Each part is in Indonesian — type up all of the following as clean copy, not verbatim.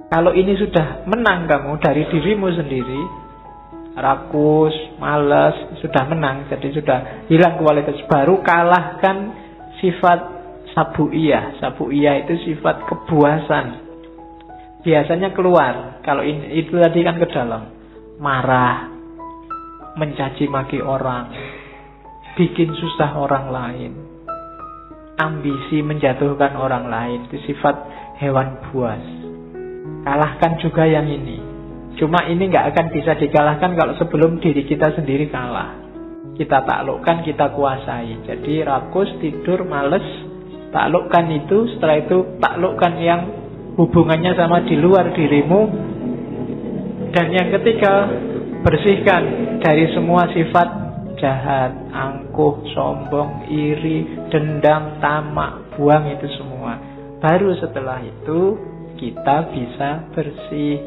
Kalau ini sudah menang kamu dari dirimu sendiri, rakus, malas, sudah menang, jadi sudah hilang kualitas, baru kalahkan sifat sabuiyah. Sabuiyah itu sifat kebuasan. Biasanya keluar, kalau ini, itu tadi kan ke dalam. Marah, mencaci maki orang, bikin susah orang lain, ambisi menjatuhkan orang lain, itu sifat hewan buas. Kalahkan juga yang ini. Cuma ini nggak akan bisa dikalahkan kalau sebelum diri kita sendiri kalah. Kita taklukkan, kita kuasai. Jadi rakus, tidur, males, taklukkan itu. Setelah itu taklukkan yang hubungannya sama di luar dirimu. Dan yang ketiga, bersihkan dari semua sifat jahat, angkuh, sombong, iri, dendam, tamak. Buang itu semua. Baru setelah itu kita bisa bersih.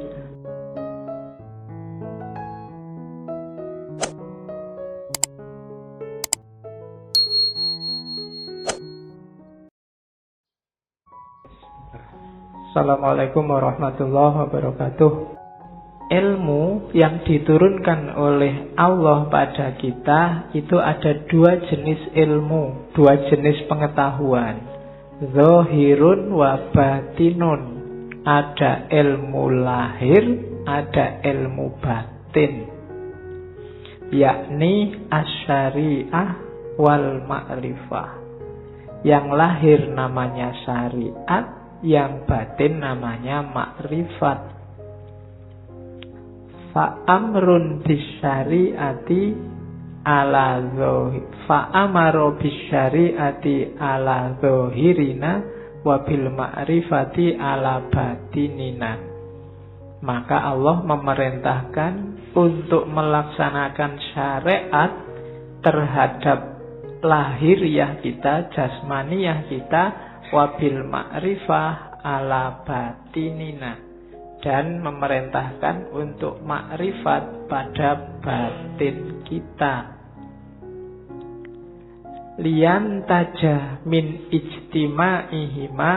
Assalamualaikum warahmatullahi wabarakatuh. Ilmu yang diturunkan oleh Allah pada kita itu ada dua jenis ilmu, dua jenis pengetahuan. Zahirun wa batinun. Ada ilmu lahir, ada ilmu batin. Yakni asyariah wal ma'rifah. Yang lahir namanya syariat, yang batin namanya makrifat. Fa'amrun bisyari'ati ala zohir, fa'amaro bisyari'ati ala zohirina wabil ma'rifati ala batinina. Maka Allah memerintahkan untuk melaksanakan syariat terhadap lahiriah kita, jasmaniah kita, wabil ma'rifah ala batinina, dan memerintahkan untuk makrifat pada batin kita. Lian taja min ijtima'ihima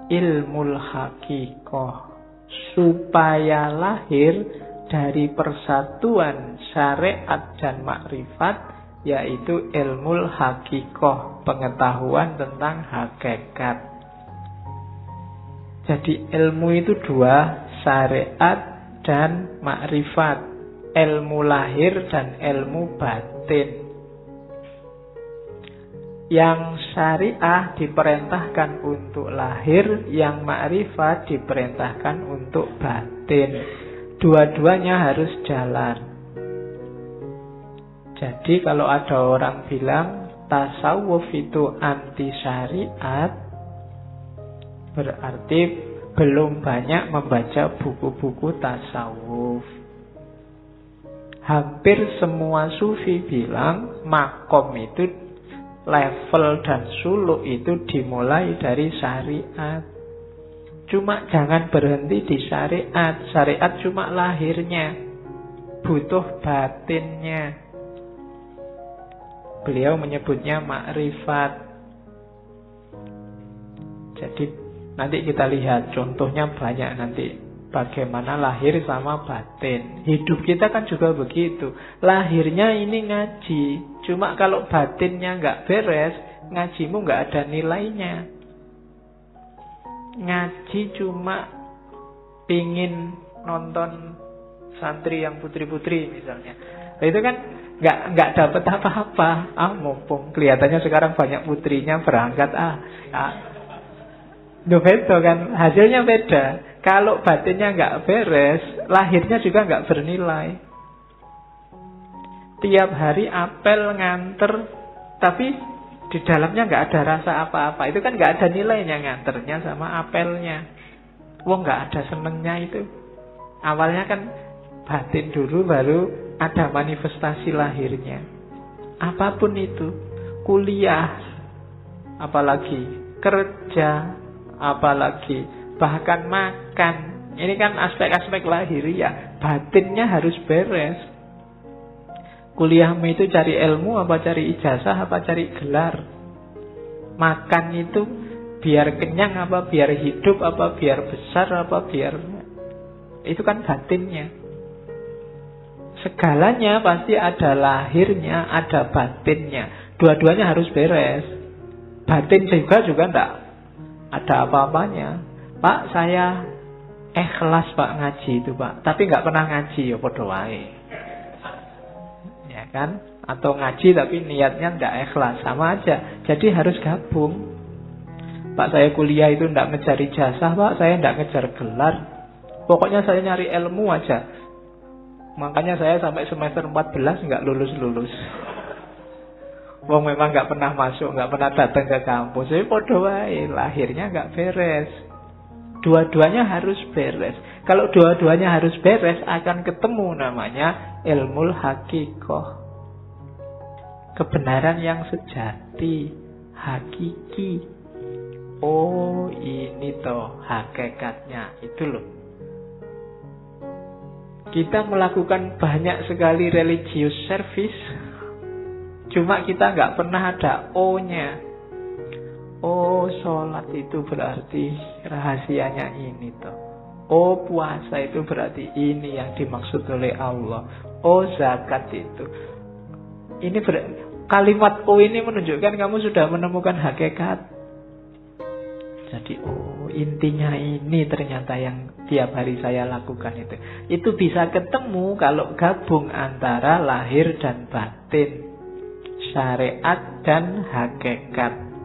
ilmul haqiqah, supaya lahir dari persatuan syariat dan makrifat, yaitu ilmul haqiqah, pengetahuan tentang hakikat. Jadi ilmu itu dua, syariat dan makrifat, ilmu lahir dan ilmu batin. Yang syariah diperintahkan untuk lahir, yang makrifat diperintahkan untuk batin. Dua-duanya harus jalan. Jadi kalau ada orang bilang tasawuf itu anti syariat, berarti belum banyak membaca buku-buku tasawuf. Hampir semua sufi bilang makom itu, level dan suluk itu dimulai dari syariat. Cuma jangan berhenti di syariat. Syariat cuma lahirnya, butuh batinnya. Beliau menyebutnya makrifat. Jadi nanti kita lihat contohnya banyak nanti, bagaimana lahir sama batin. Hidup kita kan juga begitu. Lahirnya ini ngaji, cuma kalau batinnya nggak beres, ngajimu nggak ada nilainya. Ngaji cuma pingin nonton santri yang putri-putri misalnya, itu kan nggak dapat apa-apa. Mumpung kelihatannya sekarang banyak putrinya berangkat, beda kan, hasilnya beda. Kalau batinnya nggak beres, lahirnya juga nggak bernilai. Tiap hari apel nganter, tapi di dalamnya nggak ada rasa apa-apa. Itu kan nggak ada nilainya nganternya sama apelnya. Nggak ada senengnya itu. Awalnya kan batin dulu, baru ada manifestasi lahirnya. Apapun itu, kuliah, apalagi kerja, apalagi bahkan makan, ini kan aspek-aspek lahiriah. Batinnya harus beres. Kuliahmu itu cari ilmu apa cari ijazah apa cari gelar? Makan itu Biar kenyang apa, biar hidup apa, biar besar apa, biar... Itu kan batinnya. Segalanya pasti ada lahirnya, ada batinnya. Dua-duanya harus beres. Batin juga enggak ada apa-apanya. Pak, saya ikhlas Pak ngaji itu Pak, tapi enggak pernah ngaji, ya podo wae. Ya kan? Atau ngaji tapi niatnya enggak ikhlas, sama aja. Jadi harus gabung. Pak, saya kuliah itu enggak ngejar ijazah Pak, saya enggak ngejar gelar. Pokoknya saya nyari ilmu aja. Makanya saya sampai semester 14 enggak lulus-lulus. Wong memang nggak pernah masuk, nggak pernah datang ke kampus. Jadi podo wae, lahirnya nggak beres. Dua-duanya harus beres. Kalau dua-duanya harus beres, akan ketemu namanya ilmu hakikoh. Kebenaran yang sejati, hakiki. Oh, ini toh hakikatnya, itu loh. Kita melakukan banyak sekali religious service, cuma kita nggak pernah ada O-nya. Oh, sholat itu berarti rahasianya ini toh. Oh, puasa itu berarti ini yang dimaksud oleh Allah. Oh, zakat itu. Ini kalimat O ini menunjukkan kamu sudah menemukan hakikat. Jadi, oh, intinya ini ternyata yang tiap hari saya lakukan itu. Itu bisa ketemu kalau gabung antara lahir dan batin, syariat dan hakikat.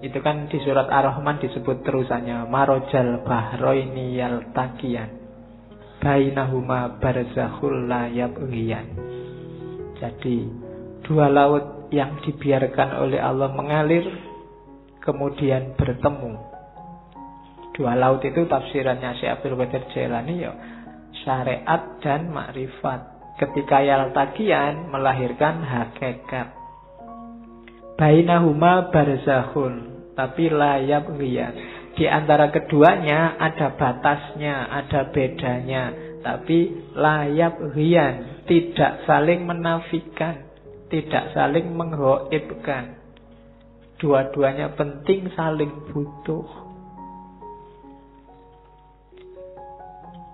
Itu kan di surat Ar-Rahman disebut terusannya marojal bahroini yaltaqiyan bainahuma barzakhul la yabghiyan. Jadi dua laut yang dibiarkan oleh Allah mengalir kemudian bertemu. Dua laut itu tafsirannya Syekh Abdul Qadir Jailani ya syariat dan makrifat. Ketika yaltaqiyan melahirkan hakikat. Bainahuma barzakhun, tapi la yabghiyan. Di antara keduanya ada batasnya, ada bedanya, tapi la yabghiyan, tidak saling menafikan, tidak saling menghoibkan. Dua-duanya penting, saling butuh.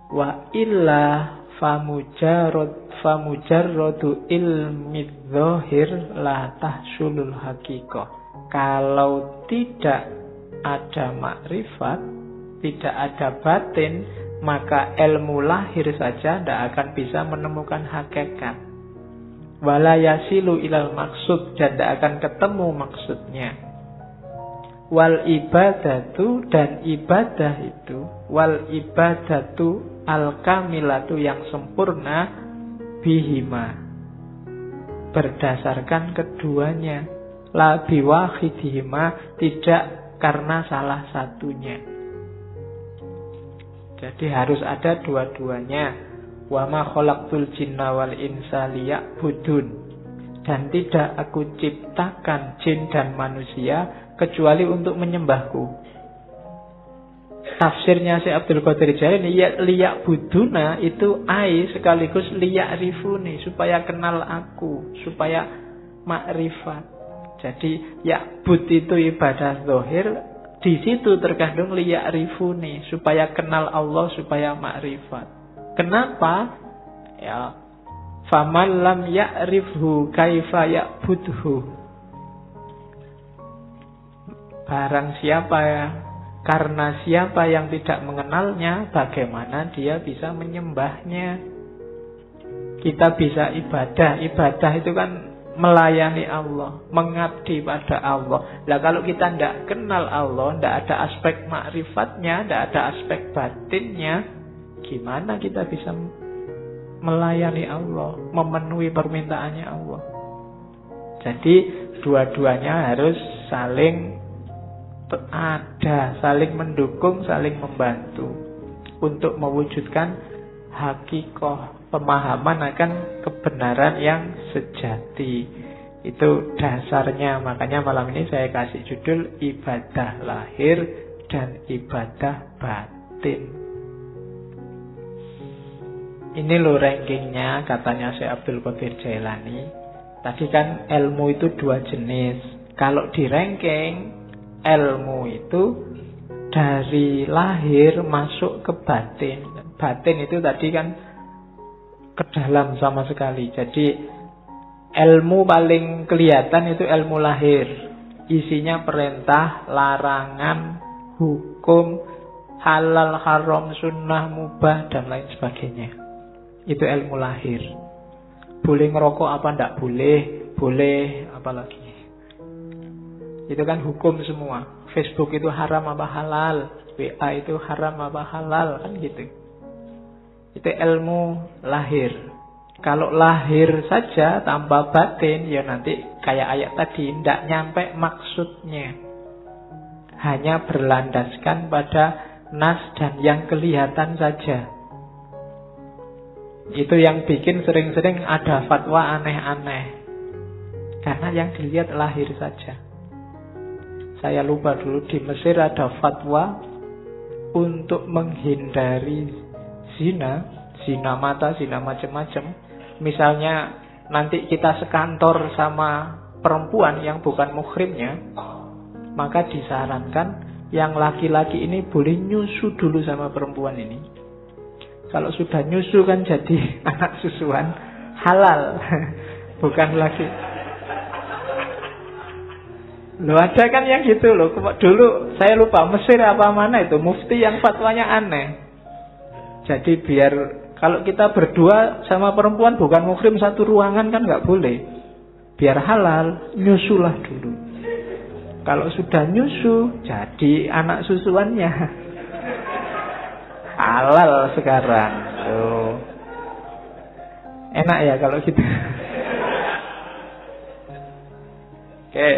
Wa illa famujarradu ilmi dzahir la tahsulul haqiqah. Kalau tidak ada makrifat, tidak ada batin, maka ilmu lahir saja tidak akan bisa menemukan hakikat. Wala yasilu ilal maksud, dan tidak akan ketemu maksudnya. Wal ibadatu, dan ibadah itu, wal ibadatu al-kamilatu yang sempurna bihima, berdasarkan keduanya, la biwahidihima, tidak karena salah satunya. Jadi harus ada dua-duanya. Wa ma khalaqtul jinna wal insa liya'budun, dan tidak aku ciptakan jin dan manusia kecuali untuk menyembahku. Tafsirnya Syekh Abdul Qadir Jailani liya'buduna itu ai sekaligus liya'rifuni, supaya kenal aku, supaya makrifat. Jadi ya'bud itu ibadah zahir, di situ terkandung liya'rifuni, supaya kenal Allah, supaya makrifat. Kenapa? Ya, faman lam ya'rifhu kaifa ya'budhu. Barang siapa ya, karena siapa yang tidak mengenalnya, bagaimana dia bisa menyembahnya? Kita bisa ibadah. Ibadah itu kan melayani Allah, mengabdi pada Allah. Lah kalau kita tidak kenal Allah, tidak ada aspek makrifatnya, tidak ada aspek batinnya, gimana kita bisa melayani Allah, memenuhi permintaannya Allah? Jadi dua-duanya harus saling ada, saling mendukung, saling membantu untuk mewujudkan hakikoh, pemahaman akan kebenaran yang sejati. Itu dasarnya. Makanya malam ini saya kasih judul ibadah lahir dan ibadah batin. Ini loh rankingnya, katanya Syekh Abdul Qadir Jailani. Tadi kan ilmu itu dua jenis. Kalau di ranking, ilmu itu dari lahir masuk ke batin. Batin itu tadi kan ke dalam sama sekali. Jadi ilmu paling kelihatan itu ilmu lahir. Isinya perintah, larangan, hukum, halal, haram, sunnah, mubah, dan lain sebagainya. Itu ilmu lahir. Boleh ngerokok apa enggak boleh, boleh apa lagi. Itu kan hukum semua. Facebook itu haram apa halal, WA itu haram apa halal, kan gitu. Itu ilmu lahir. Kalau lahir saja tanpa batin, ya nanti kayak ayat tadi, tidak nyampe maksudnya. Hanya berlandaskan pada nas dan yang kelihatan saja. Itu yang bikin sering-sering ada fatwa aneh-aneh. Karena yang dilihat lahir saja. Saya lupa dulu di Mesir ada fatwa untuk menghindari zina mata, zina macam-macam. Misalnya nanti kita sekantor sama perempuan yang bukan muhrimnya, maka disarankan yang laki-laki ini boleh nyusu dulu sama perempuan ini. Kalau sudah nyusu kan jadi anak susuan halal, bukan lagi. Loh ada kan yang gitu loh. Dulu saya lupa Mesir apa mana itu mufti yang fatwanya aneh. Jadi biar kalau kita berdua sama perempuan bukan muhrim satu ruangan kan nggak boleh. Biar halal, nyusulah dulu. Kalau sudah nyusu, jadi anak susuannya. Halal sekarang. Tuh. Enak ya kalau gitu. Oke.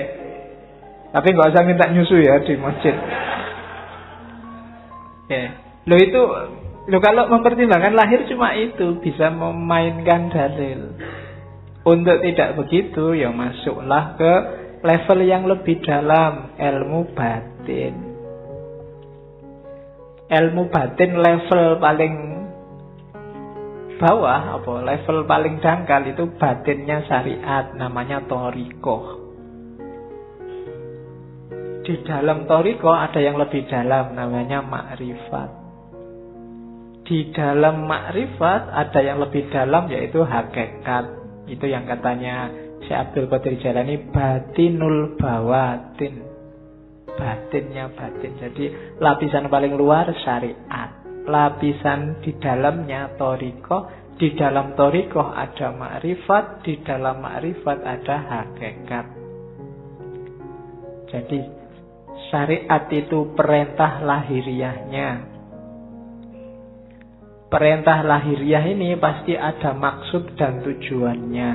Tapi nggak usah minta nyusu ya di masjid. Oke. Loh kalau mempertimbangkan lahir cuma itu, bisa memainkan dalil. Untuk tidak begitu, ya masuklah ke level yang lebih dalam, ilmu batin. Ilmu batin level paling bawah, level paling dangkal itu batinnya syariat, namanya thariqah. Di dalam thariqah ada yang lebih dalam, namanya ma'rifat. Di dalam makrifat ada yang lebih dalam, yaitu hakikat. Itu yang katanya Syekh Abdul Qadir Jailani, batinul bawatin. Batinnya batin. Jadi lapisan paling luar syariat, lapisan di dalamnya thariqah. Di dalam thariqah ada makrifat, di dalam makrifat ada hakikat. Jadi syariat itu perintah lahiriahnya. Perintah lahiriah ini pasti ada maksud dan tujuannya.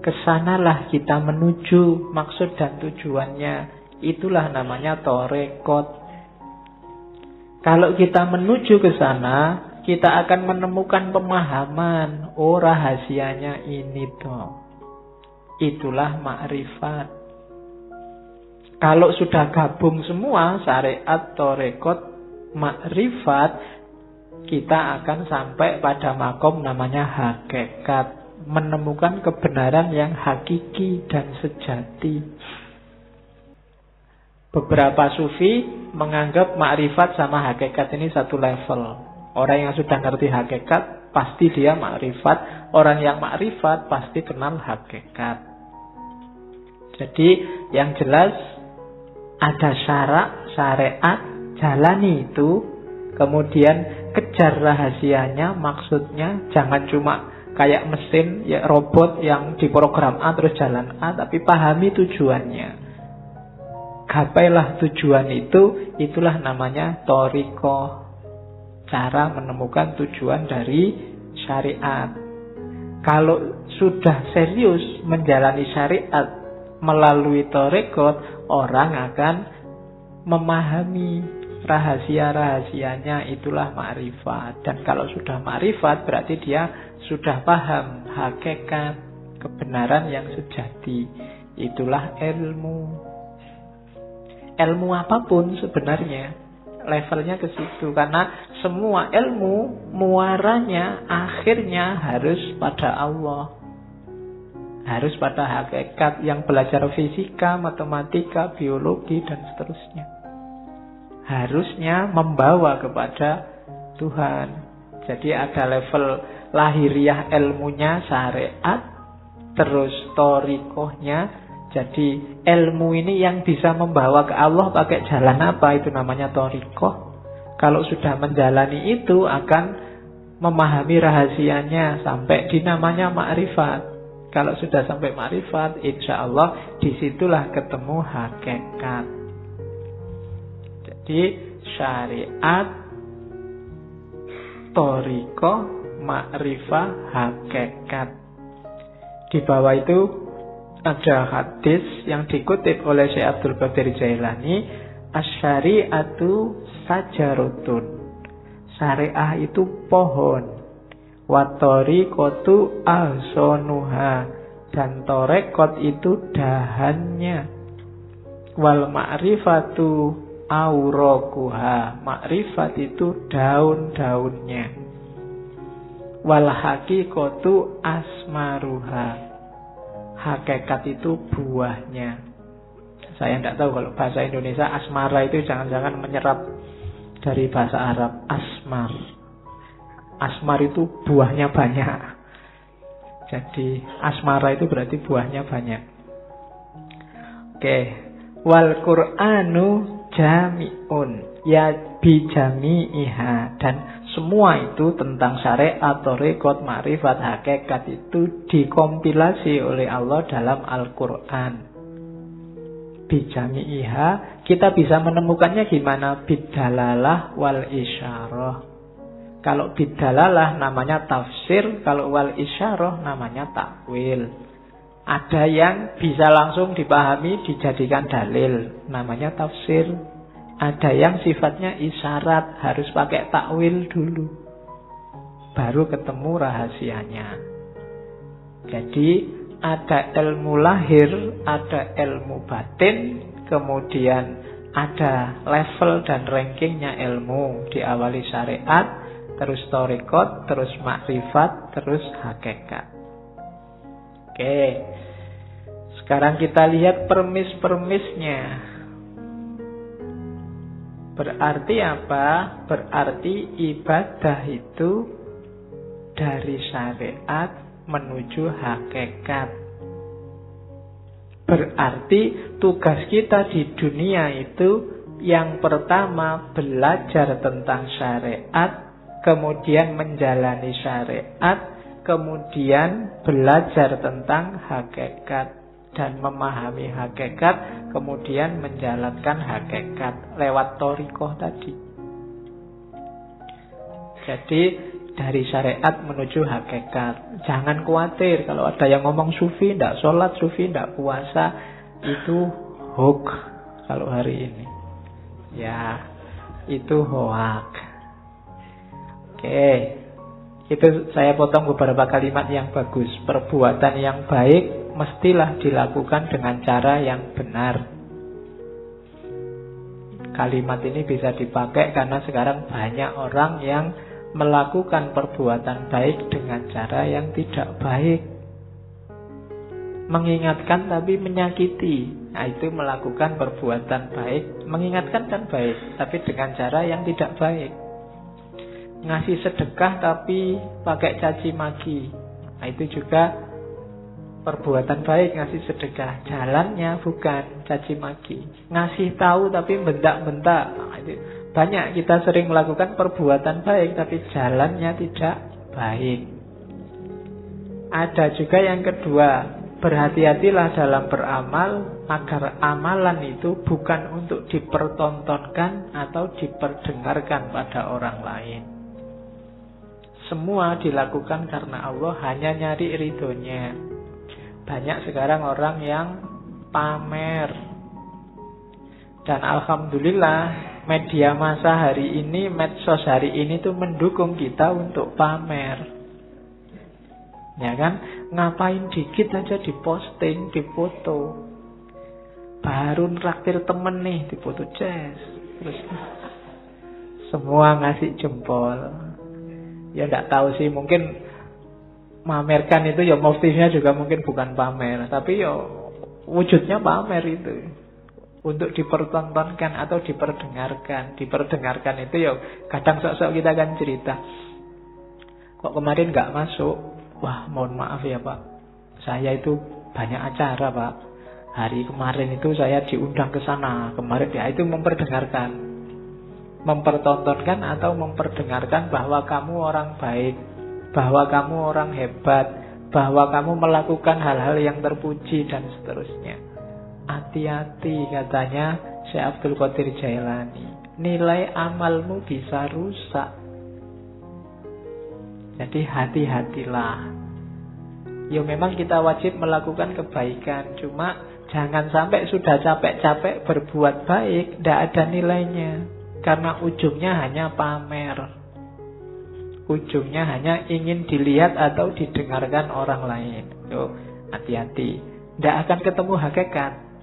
Kesanalah kita menuju maksud dan tujuannya. Itulah namanya thariqat. Kalau kita menuju ke sana, kita akan menemukan pemahaman. Oh, rahasianya ini toh. Itulah makrifat. Kalau sudah gabung semua, syariat, thariqat, makrifat, kita akan sampai pada makom namanya hakikat. Menemukan kebenaran yang hakiki dan sejati. Beberapa sufi menganggap makrifat sama hakikat ini satu level. Orang yang sudah ngerti hakikat, pasti dia makrifat. Orang yang makrifat, pasti kenal hakikat. Jadi yang jelas ada syarak, syariat, jalani itu. Kemudian kejar rahasianya, maksudnya. Jangan cuma kayak mesin, ya robot yang diprogram A terus jalan A, tapi pahami tujuannya. Gapailah tujuan itu, itulah namanya thariqah. Cara menemukan tujuan dari syariat. Kalau sudah serius menjalani syariat melalui thariqat, orang akan memahami rahasia-rahasianya, itulah ma'rifat. Dan kalau sudah ma'rifat berarti dia sudah paham hakikat, kebenaran yang sejati. Itulah ilmu. Ilmu apapun sebenarnya levelnya ke situ, karena semua ilmu muaranya akhirnya harus pada Allah. Harus pada hakikat. Yang belajar fisika, matematika, biologi, dan seterusnya. Harusnya membawa kepada Tuhan. Jadi ada level lahiriah ilmunya syariat, terus torikohnya. Jadi ilmu ini yang bisa membawa ke Allah pakai jalan apa? Itu namanya torikoh. Kalau sudah menjalani itu akan memahami rahasianya sampai di namanya ma'rifat. Kalau sudah sampai ma'rifat, insya Allah disitulah ketemu hakikat. Jadi syariat, torikoh, ma'rifah, hakikat. Di bawah itu ada hadis yang dikutip oleh Syekh Abdul Qadir Jailani, asy-syari'atu sajarutun. Syariah itu pohon. Wa tariqatu ahsanuha. Dan torekot itu dahannya. Wal ma'rifatu auraquha. Ma'rifat itu daun-daunnya. Wal haqiqatu asmaruha. Hakikat itu buahnya. Saya tidak tahu kalau bahasa Indonesia asmara itu jangan-jangan menyerap dari bahasa Arab. Asmar. Asmar itu buahnya banyak. Jadi asmara itu berarti buahnya banyak. Oke. Wal Qur'anu jami'un. Ya bijami'iha. Dan semua itu tentang syariat, thariqat, ma'rifat, hakikat itu dikompilasi oleh Allah dalam Al-Quran. Bijami'iha, kita bisa menemukannya gimana? Bidalalah wal isyarah. Kalau bidalalah namanya tafsir, kalau wal isyarah namanya takwil. Ada yang bisa langsung dipahami, dijadikan dalil, namanya tafsir. Ada yang sifatnya isyarat, harus pakai takwil dulu. Baru ketemu rahasianya. Jadi ada ilmu lahir, ada ilmu batin, kemudian ada level dan rankingnya ilmu. Diawali syariat, terus thariqat, terus makrifat, terus hakikat. Oke. Sekarang kita lihat permis-permisnya. Berarti apa? Berarti ibadah itu dari syariat menuju hakikat. Berarti tugas kita di dunia itu yang pertama belajar tentang syariat, kemudian menjalani syariat, kemudian belajar tentang hakikat. Dan memahami hakikat, kemudian menjalankan hakikat lewat thariqah tadi. Jadi dari syariat menuju hakikat. Jangan khawatir kalau ada yang ngomong sufi tidak sholat, sufi tidak puasa, itu hoax kalau hari ini. Ya, itu hoax. Oke. Itu saya potong beberapa kalimat yang bagus. Perbuatan yang baik mestilah dilakukan dengan cara yang benar. Kalimat ini bisa dipakai karena sekarang banyak orang yang melakukan perbuatan baik dengan cara yang tidak baik. Mengingatkan tapi menyakiti. Nah, itu melakukan perbuatan baik. Mengingatkan kan baik, tapi dengan cara yang tidak baik. Ngasih sedekah tapi pakai caci maki. Nah, itu juga perbuatan baik, ngasih sedekah. Jalannya bukan caci maki. Ngasih tahu tapi bentak-bentak. Nah, itu banyak kita sering melakukan perbuatan baik tapi jalannya tidak baik. Ada juga yang kedua, berhati-hatilah dalam beramal agar amalan itu bukan untuk dipertontonkan atau diperdengarkan pada orang lain. Semua dilakukan karena Allah, hanya nyari ridhonya. Banyak sekarang orang yang pamer. Dan alhamdulillah media massa hari ini, medsos hari ini tuh mendukung kita untuk pamer. Ya kan? Ngapain dikit aja diposting, difoto. Baru traktir temen nih, difoto jazz. Terus semua ngasih jempol. Ya enggak tahu sih, mungkin mamerkan itu ya motifnya juga mungkin bukan pamer, tapi ya wujudnya pamer itu. Untuk dipertontonkan atau diperdengarkan. Diperdengarkan itu ya kadang sok-sok kita kan cerita. Kok kemarin nggak masuk? Wah, mohon maaf ya Pak. Saya itu banyak acara Pak. Hari kemarin itu saya diundang ke sana. Kemarin ya itu memperdengarkan. Mempertontonkan atau memperdengarkan bahwa kamu orang baik. Bahwa kamu orang hebat. Bahwa kamu melakukan hal-hal yang terpuji dan seterusnya. Hati-hati katanya Syekh Abdul Qadir Jailani. Nilai amalmu bisa rusak. Jadi hati-hatilah. Ya memang kita wajib melakukan kebaikan. Cuma jangan sampai sudah capek-capek berbuat baik tidak ada nilainya. Karena ujungnya hanya pamer. Ujungnya hanya ingin dilihat atau didengarkan orang lain. Yo, hati-hati. Tidak akan ketemu hakikat.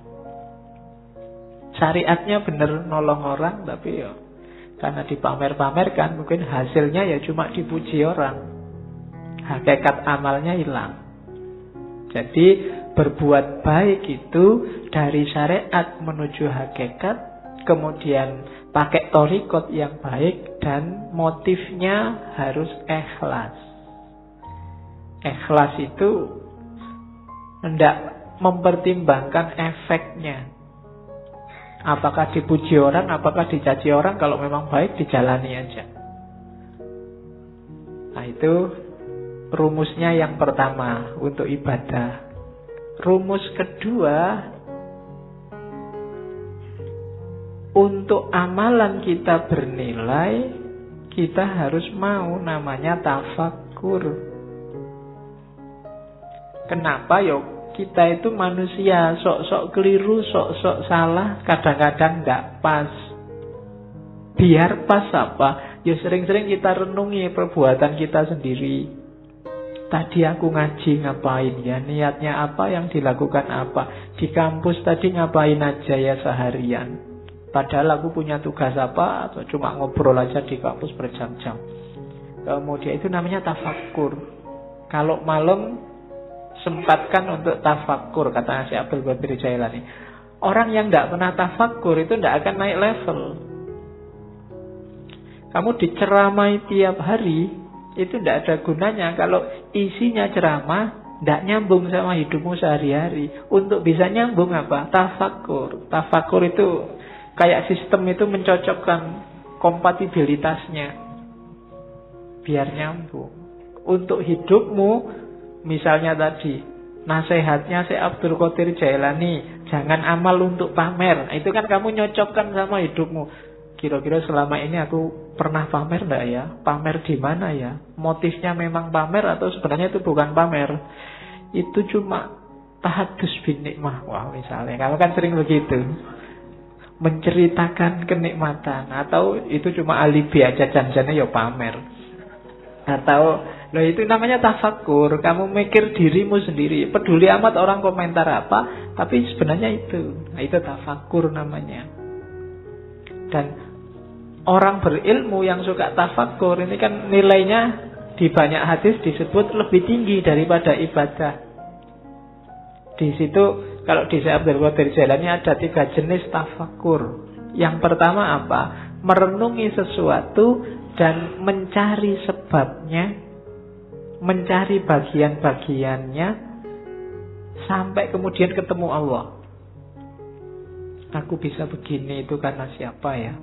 Syariatnya benar nolong orang, tapi ya karena dipamer-pamerkan mungkin hasilnya ya cuma dipuji orang. Hakikat amalnya hilang. Jadi berbuat baik itu dari syariat menuju hakikat, kemudian pakai thariqat yang baik dan motifnya harus ikhlas. Ikhlas itu hendak mempertimbangkan efeknya. Apakah dipuji orang, apakah dicaci orang. Kalau memang baik, dijalani aja. Nah itu rumusnya yang pertama untuk ibadah. Rumus kedua, untuk amalan kita bernilai, kita harus mau namanya tafakkur. Kenapa ya? Kita itu manusia, sok-sok keliru, sok-sok salah, kadang-kadang tidak pas. Biar pas apa? Ya sering-sering kita renungi perbuatan kita sendiri. Tadi aku ngaji ngapain ya? Niatnya apa, yang dilakukan apa? Di kampus tadi ngapain aja ya seharian? Padahal aku punya tugas apa? Atau cuma ngobrol aja di kampus berjam-jam. Kemudian itu namanya tafakkur. Kalau malam sempatkan untuk tafakkur, kata Syekh Abdul Qadir Jailani. Orang yang tidak pernah tafakkur itu tidak akan naik level. Kamu diceramai tiap hari itu tidak ada gunanya kalau isinya ceramah tidak nyambung sama hidupmu sehari-hari. Untuk bisa nyambung apa? Tafakkur. Tafakkur itu kayak sistem itu mencocokkan kompatibilitasnya biar nyambung. Untuk hidupmu, misalnya tadi nasihatnya Syekh Abdul Qadir Jailani, jangan amal untuk pamer. Itu kan kamu nyocokkan sama hidupmu. Kira-kira selama ini aku pernah pamer enggak ya? Pamer di mana ya? Motifnya memang pamer atau sebenarnya itu bukan pamer? Itu cuma tahadus bin nikmah. Wah, misalnya kamu kan sering begitu. Menceritakan kenikmatan, atau itu cuma alibi aja, janjinya ya pamer. Atau loh itu namanya tafakkur. Kamu mikir dirimu sendiri, peduli amat orang komentar apa, tapi sebenarnya itu. Nah, itu tafakkur namanya. Dan orang berilmu yang suka tafakkur ini kan nilainya di banyak hadis disebut lebih tinggi daripada ibadah. Di situ kalau di Syekh Abdul Qadir Jailani ada 3 jenis tafakkur. Yang pertama apa? Merenungi sesuatu dan mencari sebabnya, mencari bagian-bagiannya sampai kemudian ketemu Allah. Aku bisa begini itu karena siapa ya?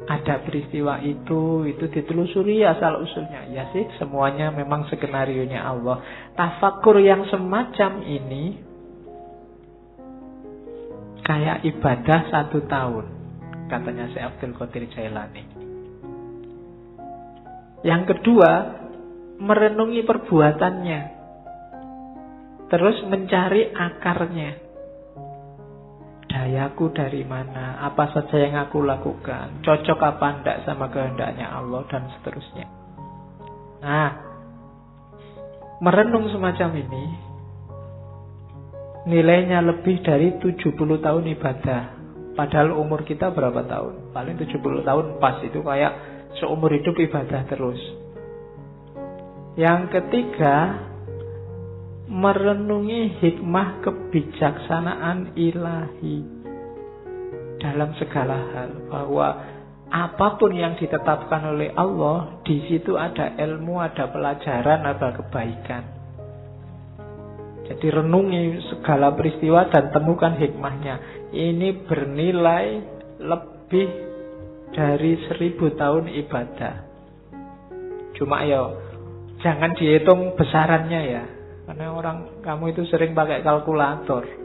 Ada peristiwa itu ditelusuri asal usulnya. Ya sih, semuanya memang skenarionya Allah. Tafakkur yang semacam ini kayak ibadah 1 tahun, katanya Syekh Abdul Qadir Jailani. Yang kedua, merenungi perbuatannya, terus mencari akarnya. Dayaku dari mana? Apa saja yang aku lakukan? Cocok apa enggak sama kehendaknya Allah dan seterusnya. Nah, merenung semacam ini nilainya lebih dari 70 tahun ibadah. Padahal umur kita berapa tahun? Paling 70 tahun pas, itu kayak seumur hidup ibadah terus. Yang ketiga, merenungi hikmah kebijaksanaan ilahi dalam segala hal, bahwa apapun yang ditetapkan oleh Allah, di situ ada ilmu, ada pelajaran, ada kebaikan. Jadi renungi segala peristiwa dan temukan hikmahnya. Ini bernilai lebih dari 1000 tahun ibadah. Cuma ya jangan dihitung besarannya ya, karena kamu itu sering pakai kalkulator.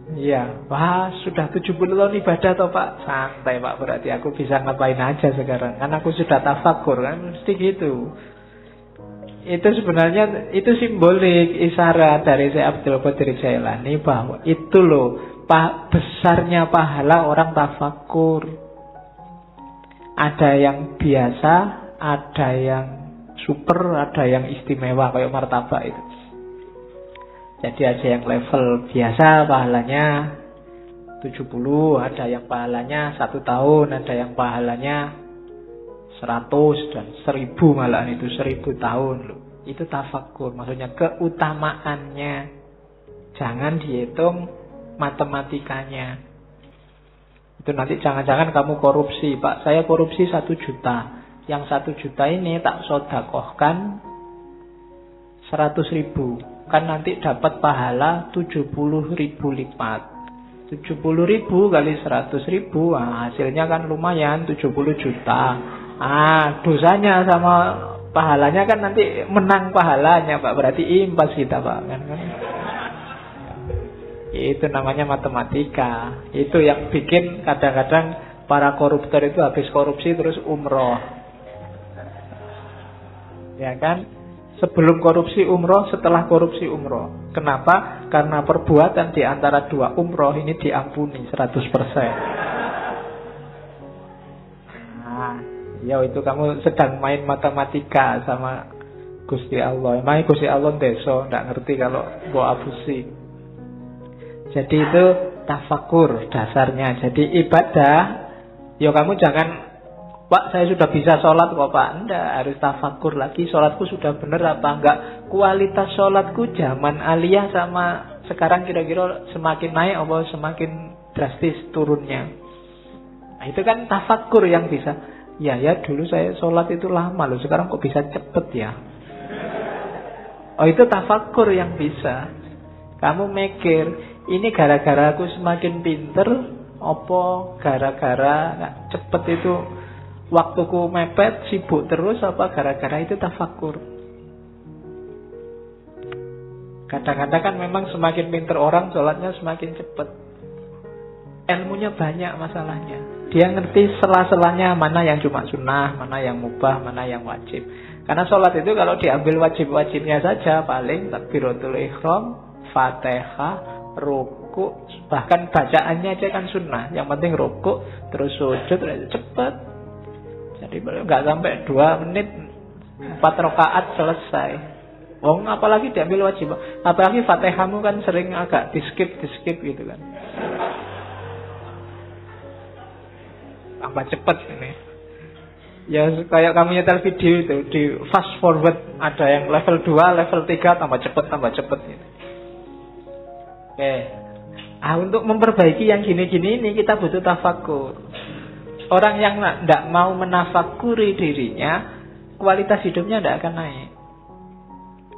Iya, wah sudah 70 tahun ibadah toh Pak. Santai Pak, berarti aku bisa ngapain aja sekarang, kan aku sudah tafakur, kan mesti gitu. Itu sebenarnya itu simbolik, isyarat dari Syekh Abdul Qadir Jailani bahwa itu loh besarnya pahala orang tafakur. Ada yang biasa, ada yang super, ada yang istimewa kayak martabak itu. Jadi ada yang level biasa pahalanya 70, ada yang pahalanya 1 tahun, ada yang pahalanya 100 dan 1000, malahan itu 1000 tahun loh. Itu tafakur, maksudnya keutamaannya. Jangan dihitung matematikanya. Itu nanti jangan-jangan kamu korupsi. Pak, saya korupsi 1 juta. Yang 1 juta ini tak sodakohkan 100.000. Kan nanti dapat pahala 70.000 lipat. 70.000 kali 100.000, hasilnya kan lumayan 70 juta. Dosanya sama pahalanya kan nanti menang pahalanya Pak. Berarti impas kita Pak, kan? Itu namanya matematika. Itu yang bikin kadang-kadang para koruptor itu habis korupsi terus umroh, ya kan? Sebelum korupsi umroh, setelah korupsi umroh. Kenapa? Karena perbuatan di antara 2 umroh ini diampuni 100%. Ya itu kamu sedang main matematika sama Gusti Allah. Emang Gusti Allah deso, nggak ngerti kalau bawa abusi. Jadi itu tafakur dasarnya. Jadi ibadah, ya kamu jangan, Pak saya sudah bisa sholat kok Pak. Enggak, harus tafakur lagi. Sholatku sudah benar apa enggak? Kualitas sholatku zaman aliyah sama sekarang kira-kira semakin naik apa semakin drastis turunnya. Nah, itu kan tafakur yang bisa. Ya dulu saya sholat itu lama loh, sekarang kok bisa cepet ya. Oh itu tafakur yang bisa. Kamu mikir, ini gara-gara aku semakin pinter, apa gara-gara cepet itu waktuku mepet, sibuk terus, apa gara-gara itu tafakur. Kadang-kadang kan memang semakin pinter orang, sholatnya semakin cepet. Ilmunya banyak masalahnya. Dia ngerti sela-selanya mana yang cuma sunnah, mana yang mubah, mana yang wajib. Karena sholat itu kalau diambil wajib-wajibnya saja, paling takbiratul ihram, Fatihah, ruku, bahkan bacaannya aja kan sunnah. Yang penting ruku, terus sujud, cepat. Jadi nggak sampai 2 menit 4 rakaat selesai. Apalagi diambil wajib. Apalagi Fatihahmu kan sering agak di-skip gitu kan. Tambah cepat ini. Ya kayak kamu nyetel video itu, di fast forward, ada yang level 2, level 3, tambah cepat gitu. Oke. Untuk memperbaiki yang gini-gini ini kita butuh tafakur. Orang yang tidak mau menafakuri dirinya, kualitas hidupnya tidak akan naik.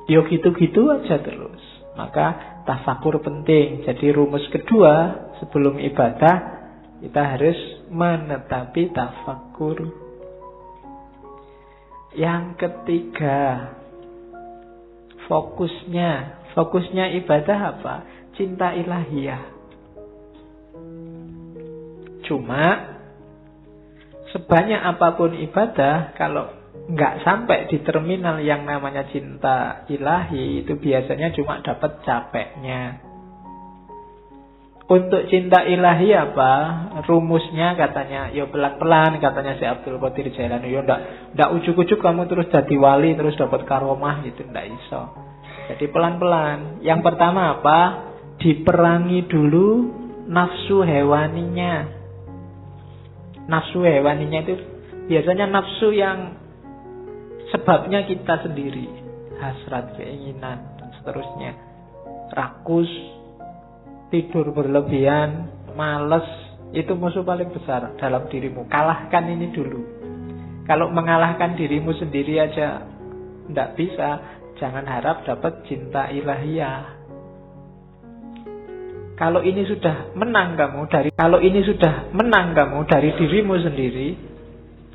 Dia gitu-gitu aja terus. Maka tafakur penting. Jadi rumus kedua sebelum ibadah, kita harus menetapi tafakur. Yang ketiga, fokusnya ibadah apa? Cinta ilahiyah. Cuma sebanyak apapun ibadah, kalau nggak sampai di terminal yang namanya cinta ilahi, itu biasanya cuma dapat capeknya. Untuk cinta ilahi apa? Rumusnya katanya, ya pelan-pelan katanya si Abdul Qadir Jailani. Ya ndak ujuk-ujuk kamu terus jadi wali terus dapat karomah gitu, ndak iso. Jadi pelan-pelan. Yang pertama apa? Diperangi dulu nafsu hewaninya. Nafsu hewaninya itu biasanya nafsu yang sebabnya kita sendiri, hasrat, keinginan, dan seterusnya. Rakus, tidur berlebihan, malas, itu musuh paling besar dalam dirimu. Kalahkan ini dulu. Kalau mengalahkan dirimu sendiri aja tidak bisa, jangan harap dapat cinta ilahiyah. Kalau ini sudah menang kamu dari dirimu sendiri,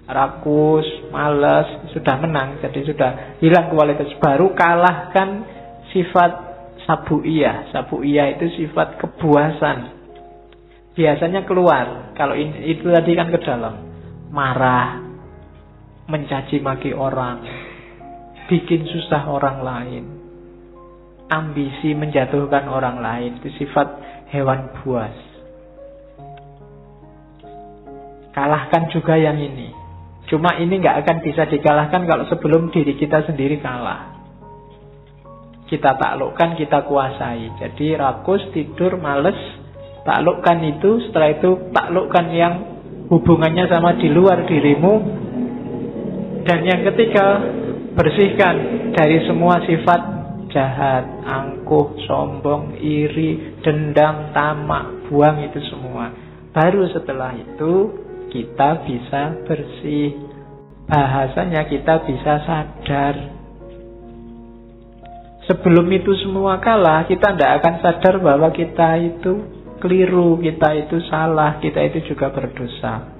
rakus, malas, sudah menang, jadi sudah hilang kualitas, baru kalahkan sifat sabu'iyah. Sabu'iyah itu sifat kebuasan. Biasanya keluar, kalau itu tadi kan ke dalam. Marah, mencaci maki orang, bikin susah orang lain, ambisi menjatuhkan orang lain, itu sifat hewan buas. Kalahkan juga yang ini. Cuma ini nggak akan bisa dikalahkan kalau sebelum diri kita sendiri kalah. Kita taklukkan, kita kuasai. Jadi rakus, tidur, males, taklukkan itu. Setelah itu taklukkan yang hubungannya sama di luar dirimu. Dan yang ketiga, bersihkan dari semua sifat jahat, angkuh, sombong, iri, dendam, tamak, buang itu semua. Baru setelah itu kita bisa bersih. Bahasanya kita bisa sadar. Sebelum itu semua kalah, kita tidak akan sadar bahwa kita itu keliru, kita itu salah, kita itu juga berdosa.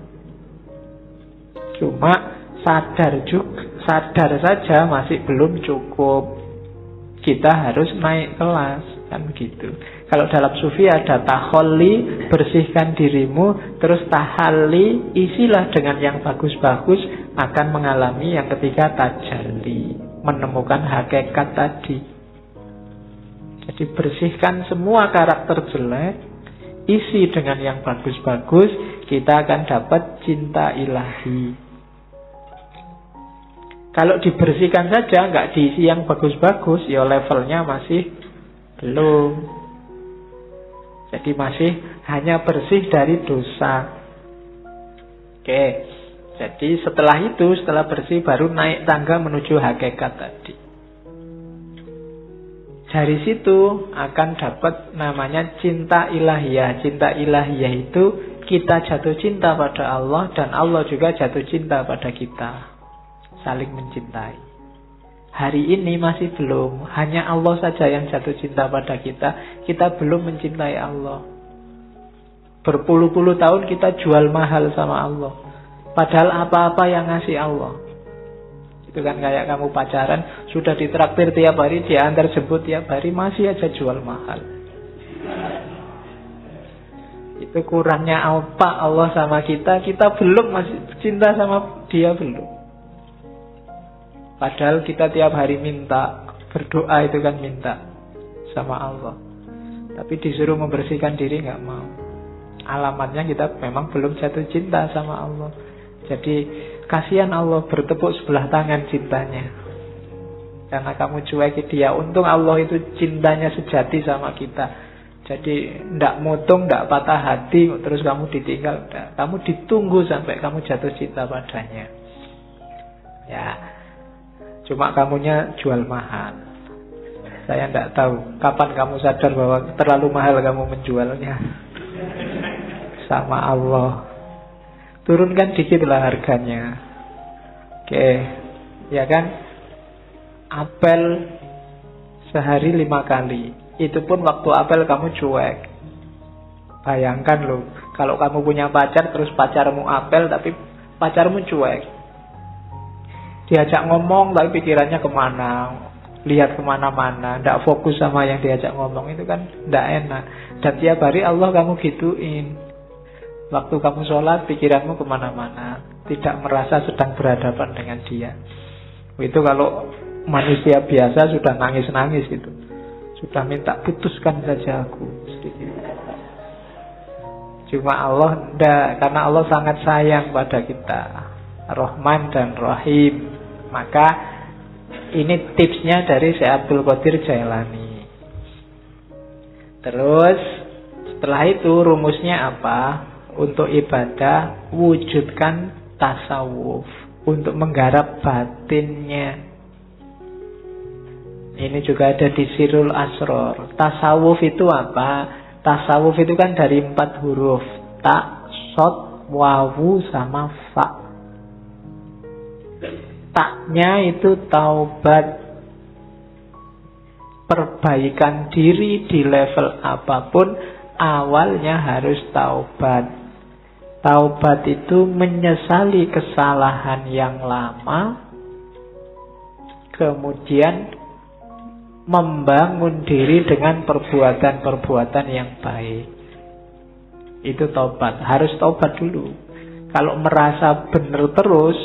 Cuma sadar saja masih belum cukup. Kita harus naik kelas, kan begitu. Kalau dalam sufi ada taholli, bersihkan dirimu, terus tahalli, isilah dengan yang bagus-bagus, akan mengalami yang ketiga tajalli, menemukan hakikat tadi. Jadi bersihkan semua karakter jelek, isi dengan yang bagus-bagus, kita akan dapat cinta ilahi. Kalau dibersihkan saja, nggak diisi yang bagus-bagus, ya levelnya masih belum. Jadi masih hanya bersih dari dosa. Oke, jadi setelah bersih baru naik tangga menuju hakikat tadi. Dari situ akan dapat namanya cinta ilahiyah. Cinta ilahiyah itu kita jatuh cinta pada Allah dan Allah juga jatuh cinta pada kita. Saling mencintai. Hari ini masih belum. Hanya Allah saja yang jatuh cinta pada kita. Kita belum mencintai Allah. Berpuluh-puluh tahun kita jual mahal sama Allah. Padahal apa-apa yang ngasih Allah. Itu kan kayak kamu pacaran, sudah ditraktir tiap hari, diantar jemput tiap hari, masih aja jual mahal. Itu kurangnya apa Allah sama kita. Kita belum masih cinta sama dia, belum. Padahal kita tiap hari minta, berdoa itu kan minta sama Allah. Tapi disuruh membersihkan diri nggak mau. Alamatnya kita memang belum jatuh cinta sama Allah. Jadi kasihan Allah, bertepuk sebelah tangan cintanya. Karena kamu cueki dia. Untung Allah itu cintanya sejati sama kita. Jadi ndak mutung, ndak patah hati, terus kamu ditinggal. Kamu ditunggu sampai kamu jatuh cinta padanya. Ya. Cuma kamunya jual mahal. Saya tidak tahu kapan kamu sadar bahwa terlalu mahal kamu menjualnya. Sama Allah. Turunkan dikitlah harganya. Oke. Ya kan? Apel sehari 5 kali. Itu pun waktu apel kamu cuek. Bayangkan loh, kalau kamu punya pacar terus pacarmu apel tapi pacarmu cuek. Diajak ngomong tapi pikirannya kemana, lihat kemana-mana, tidak fokus sama yang diajak ngomong, itu kan tidak enak. Dan tiap hari Allah kamu gituin. Waktu kamu sholat pikiranmu kemana-mana, tidak merasa sedang berhadapan dengan dia. Itu kalau manusia biasa sudah nangis-nangis itu, sudah minta putuskan saja aku sedikit. Cuma Allah tidak, karena Allah sangat sayang pada kita, Rahman dan Rahim. Maka ini tipsnya dari Syekh Abdul Qadir Jailani. Terus setelah itu rumusnya apa? Untuk ibadah wujudkan tasawuf, untuk menggarap batinnya. Ini juga ada di Sirul Asror. Tasawuf itu apa? Tasawuf itu kan dari 4 huruf. Ta, sod, wawu, sama fa. Taknya itu taubat. Perbaikan diri di level apapun, awalnya harus taubat. Taubat itu menyesali kesalahan yang lama, kemudian membangun diri dengan perbuatan-perbuatan yang baik. Itu taubat. Harus taubat dulu. Kalau merasa benar terus,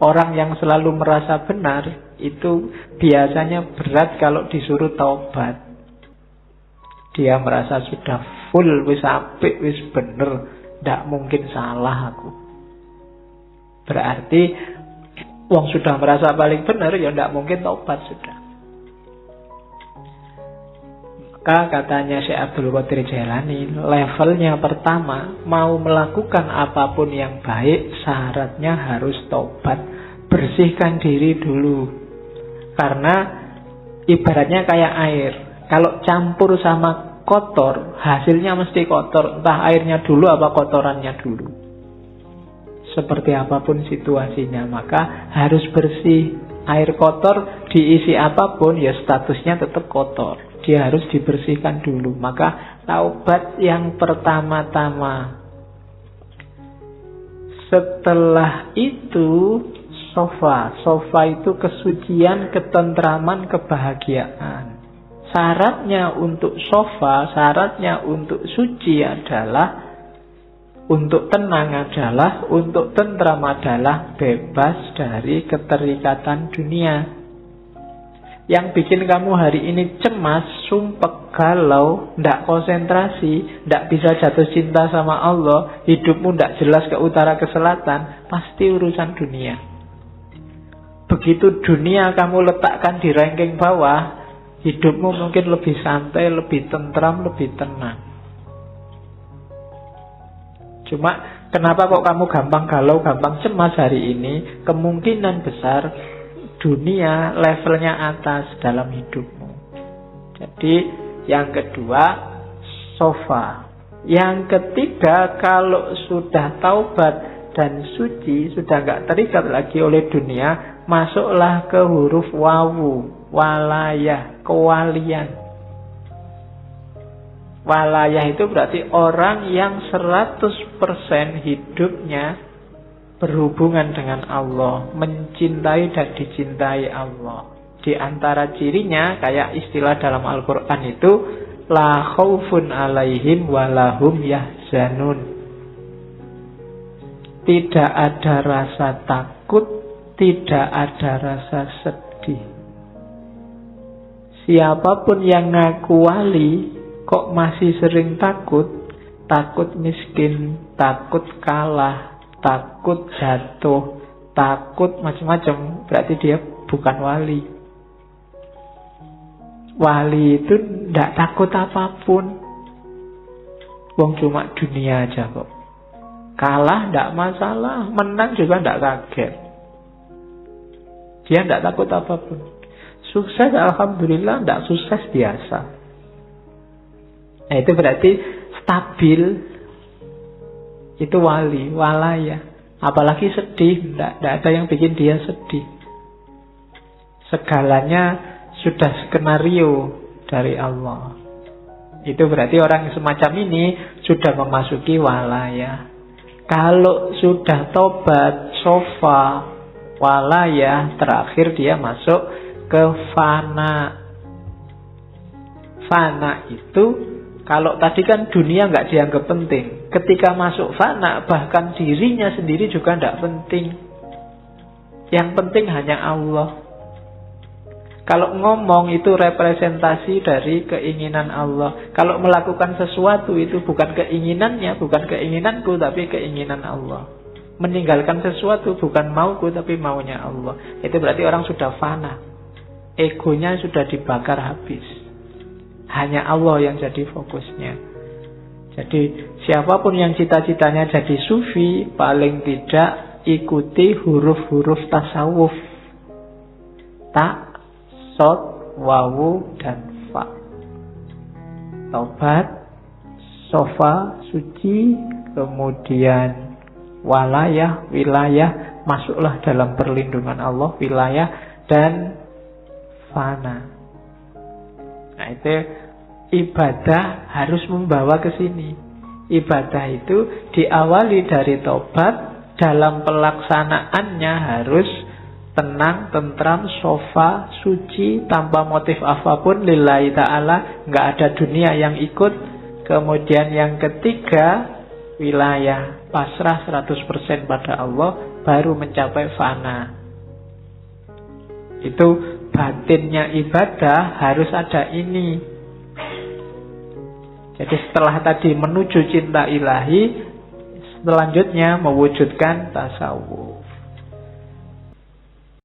orang yang selalu merasa benar, itu biasanya berat kalau disuruh taubat. Dia merasa sudah full, wis apik, wis bener, ndak mungkin salah aku. Berarti wong sudah merasa paling benar, ya ndak mungkin taubat sudah. Maka katanya Syekh Abdul Qadir Jailani, levelnya pertama, mau melakukan apapun yang baik, syaratnya harus taubat. Bersihkan diri dulu. Karena ibaratnya kayak air. Kalau campur sama kotor, hasilnya mesti kotor. Entah airnya dulu apa kotorannya dulu. Seperti apapun situasinya, maka harus bersih. Air kotor diisi apapun, ya statusnya tetap kotor. Dia harus dibersihkan dulu. Maka taubat yang pertama-tama. Setelah itu sofa. Sofa itu kesucian, ketentraman, kebahagiaan. Syaratnya untuk sofa, syaratnya untuk suci adalah, untuk tenang adalah, untuk tentram adalah bebas dari keterikatan dunia. Yang bikin kamu hari ini cemas, sumpek, galau, ndak konsentrasi, ndak bisa jatuh cinta sama Allah, hidupmu ndak jelas ke utara ke selatan, pasti urusan dunia. Begitu dunia kamu letakkan di ranking bawah, hidupmu mungkin lebih santai, lebih tentram, lebih tenang. Cuma kenapa kok kamu gampang galau, gampang cemas hari ini? Kemungkinan besar dunia levelnya atas dalam hidupmu. Jadi yang kedua, sofa. Yang ketiga, kalau sudah taubat dan suci, sudah gak terikat lagi oleh dunia, masuklah ke huruf wawu, walayah, kewalian. Walayah itu berarti orang yang 100% hidupnya berhubungan dengan Allah, mencintai dan dicintai Allah. Di antara cirinya, kayak istilah dalam Al-Quran itu, la khaufun alaihim walahum yahzanun. Tidak ada rasa takut, tidak ada rasa sedih. Siapapun yang ngaku wali, kok masih sering takut? Takut miskin, takut kalah, takut jatuh, takut macam-macam, berarti dia bukan wali. Wali itu tidak takut apapun. Wong cuma dunia aja kok. Kalah tidak masalah, menang juga tidak kaget. Dia tidak takut apapun. Sukses alhamdulillah, tidak sukses biasa. Nah itu berarti stabil. Itu wali, walaya. Apalagi sedih, tidak ada yang bikin dia sedih. Segalanya sudah skenario dari Allah. Itu berarti orang yang semacam ini sudah memasuki walaya. Kalau sudah tobat, sofa, walaya, terakhir dia masuk ke fana. Fana itu, kalau tadi kan dunia nggak dianggap penting. Ketika masuk fana, bahkan dirinya sendiri juga nggak penting. Yang penting hanya Allah. Kalau ngomong itu representasi dari keinginan Allah. Kalau melakukan sesuatu itu bukan keinginannya, bukan keinginanku, tapi keinginan Allah. Meninggalkan sesuatu bukan mauku, tapi maunya Allah. Itu berarti orang sudah fana. Egonya sudah dibakar habis. Hanya Allah yang jadi fokusnya. Jadi siapapun yang cita-citanya jadi sufi, paling tidak ikuti huruf-huruf tasawuf. Ta, sod, wawu, dan fa. Taubat, sofa, suci, kemudian walayah, wilayah, masuklah dalam perlindungan Allah, wilayah, dan fana. Nah itu ibadah harus membawa ke sini. Ibadah itu diawali dari taubat, dalam pelaksanaannya harus tenang, tentram, sofa, suci, tanpa motif apapun, lillahi ta'ala, nggak ada dunia yang ikut. Kemudian yang ketiga, wilayah, pasrah 100% pada Allah, baru mencapai fana. Itu batinnya ibadah harus ada ini. Jadi setelah tadi menuju cinta ilahi, selanjutnya mewujudkan tasawuf.